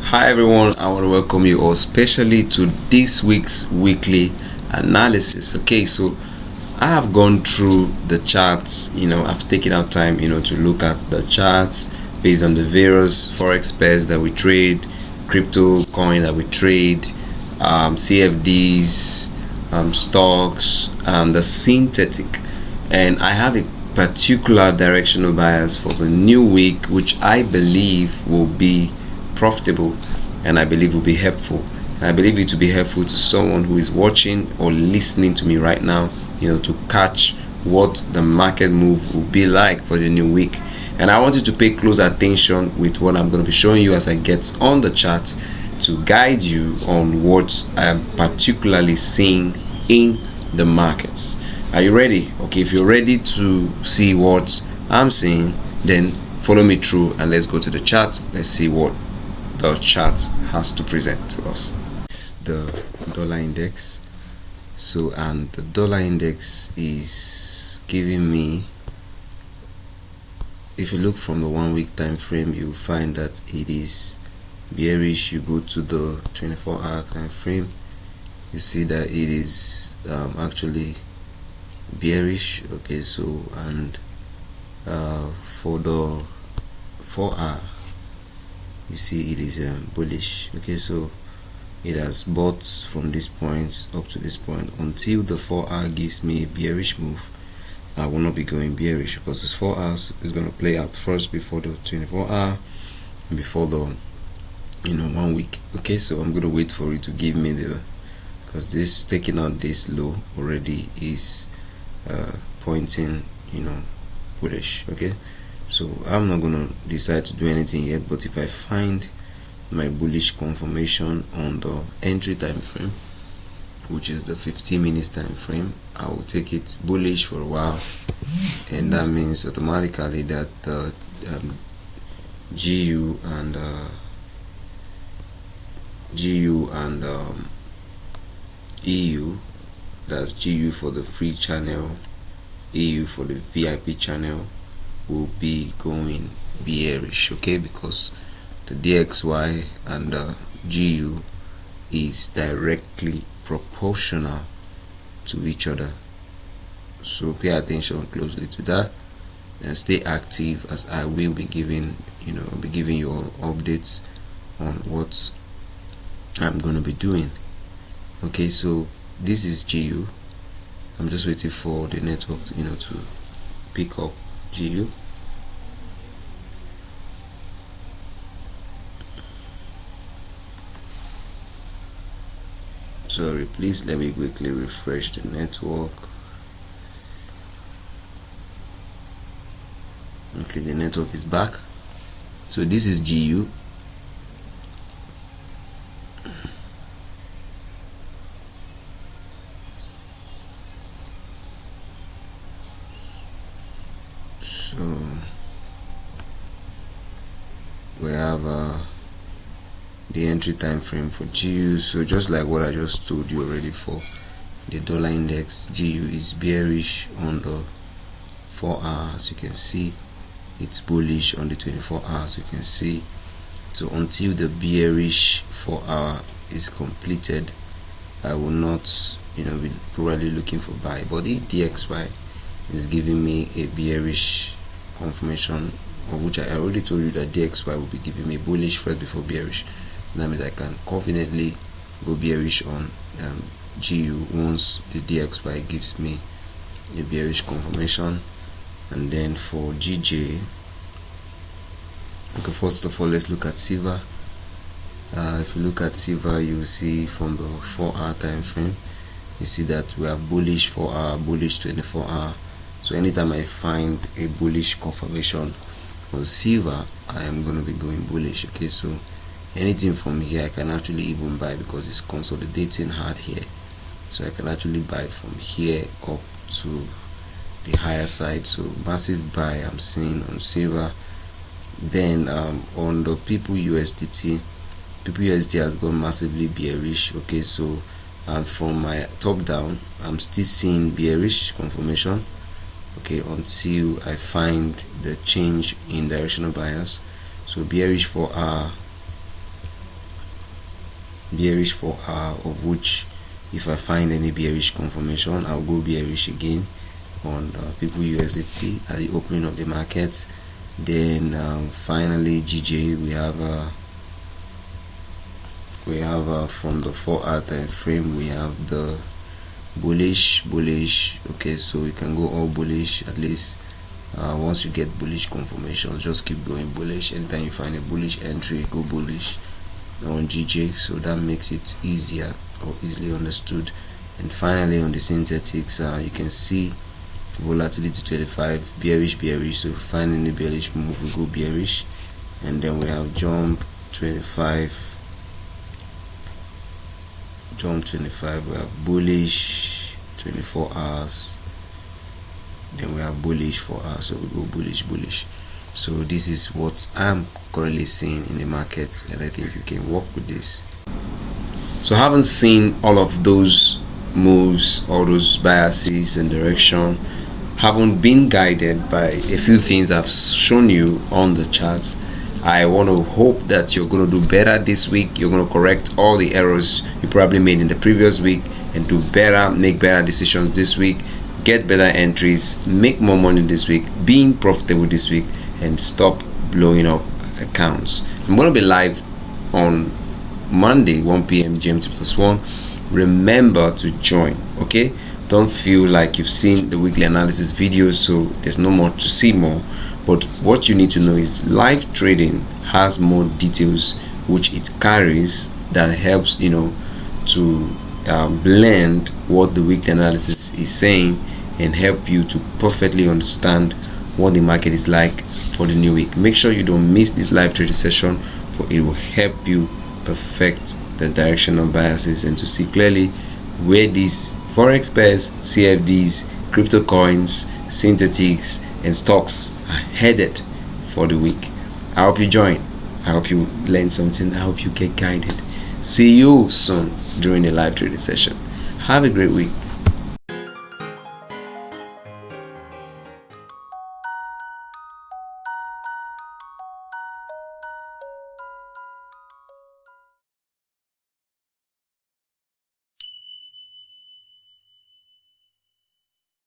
Hi everyone, I want to welcome you all especially to this week's weekly analysis. Okay, so I have gone through the charts, I've taken out time, to look at the charts based on the various forex pairs that we trade, crypto coin that we trade, CFDs, stocks, and the synthetic. And I have a particular directional bias for the new week, which I believe will be profitable and I believe will be helpful. And I believe it will be helpful to someone who is watching or listening to me right now, to catch what the market move will be like for the new week. And I want you to pay close attention with what I'm going to be showing you as I get on the chart to guide you on what I am particularly seeing in the markets. Are you ready? Okay, if you're ready to see what I'm seeing, then follow me through and let's go to the chart. Let's see what the chart has to present to us. It's the dollar index. So, and the dollar index is giving me, if you look from the 1 week time frame, you'll find that it is bearish. You go to the 24-hour time frame, you see that it is actually bearish. Okay, so and for the 4-hour, you see it is bullish. Okay, so it has bought from this point up to this point. Until the 4-hour gives me a bearish move, I will not be going bearish, because this 4 hours is going to play out first before the 24-hour, before the 1 week. Okay, so I'm going to wait for it to give me the, because this taking out this low already is pointing bullish. Okay, so I'm not gonna decide to do anything yet, but if I find my bullish confirmation on the entry time frame, which is the 15 minutes time frame, I will take it bullish for a while, and that means automatically that the GU and EU, that's GU for the free channel, EU for the VIP channel, will be going bearish. Okay, because the DXY and the GU is directly proportional to each other, so pay attention closely to that and stay active, as I will be giving you all updates on what I'm going to be doing. Okay, so this is GU. I'm just waiting for the network to pick up GU. Sorry, please let me quickly refresh the network. Okay, the network is back. So this is GU. So we have the entry time frame for GU. So just like what I just told you already for the dollar index, GU is bearish on the 4 hours. You can see it's bullish on the 24 hours. You can see. So until the bearish 4 hour is completed, I will not be probably looking for buy. But the DXY is giving me a bearish confirmation, of which I already told you that DXY will be giving me bullish first before bearish. That means I can confidently go bearish on GU once the DXY gives me a bearish confirmation. And then for GJ, okay, first of all, let's look at silver. If you look at silver, you see from the 4-hour time frame, you see that we have bullish 4-hour, bullish 24-hour. So anytime I find a bullish confirmation on silver, I am going to be going bullish. Okay, so anything from here I can actually even buy, because it's consolidating hard here, so I can actually buy from here up to the higher side. So massive buy I'm seeing on silver. Then on the people USDT has gone massively bearish. Okay, so from my top down, I'm still seeing bearish confirmation. Okay, until I find the change in directional bias. So bearish for bearish 4-hour, of which if I find any bearish confirmation, I'll go bearish again on people USDT at the opening of the market. Then finally GJ, we have from the 4-hour time frame, we have the bullish. Okay, so we can go all bullish. At least once you get bullish confirmations, just keep going bullish. Anytime you find a bullish entry, go bullish on GJ, so that makes it easier or easily understood. And finally on the synthetics, you can see volatility 25, bearish. So if we find any bearish move, we go bearish. And then we have jump 25, we have bullish 24 hours, then we have bullish 4 hours, so we go bullish. So this is what I'm currently seeing in the markets, and I think you can work with this. So I haven't seen all of those moves, all those biases and direction, haven't been guided by a few things I've shown you on the charts. I want to hope that you're going to do better this week. You're going to correct all the errors you probably made in the previous week and do better, make better decisions this week, get better entries, make more money this week, being profitable this week, and stop blowing up accounts. I'm going to be live on Monday 1 p.m. GMT+1. Remember to join, okay? Don't feel like you've seen the weekly analysis videos, so there's no more to see more. But what you need to know is live trading has more details which it carries that helps to blend what the weekly analysis is saying and help you to perfectly understand what the market is like for the new week. Make sure you don't miss this live trading session, for it will help you perfect the direction of biases and to see clearly where these forex pairs, CFDs, crypto coins, synthetics and stocks are headed for the week. I hope you join. I hope you learn something. I hope you get guided. See you soon during the live trading session. Have a great week.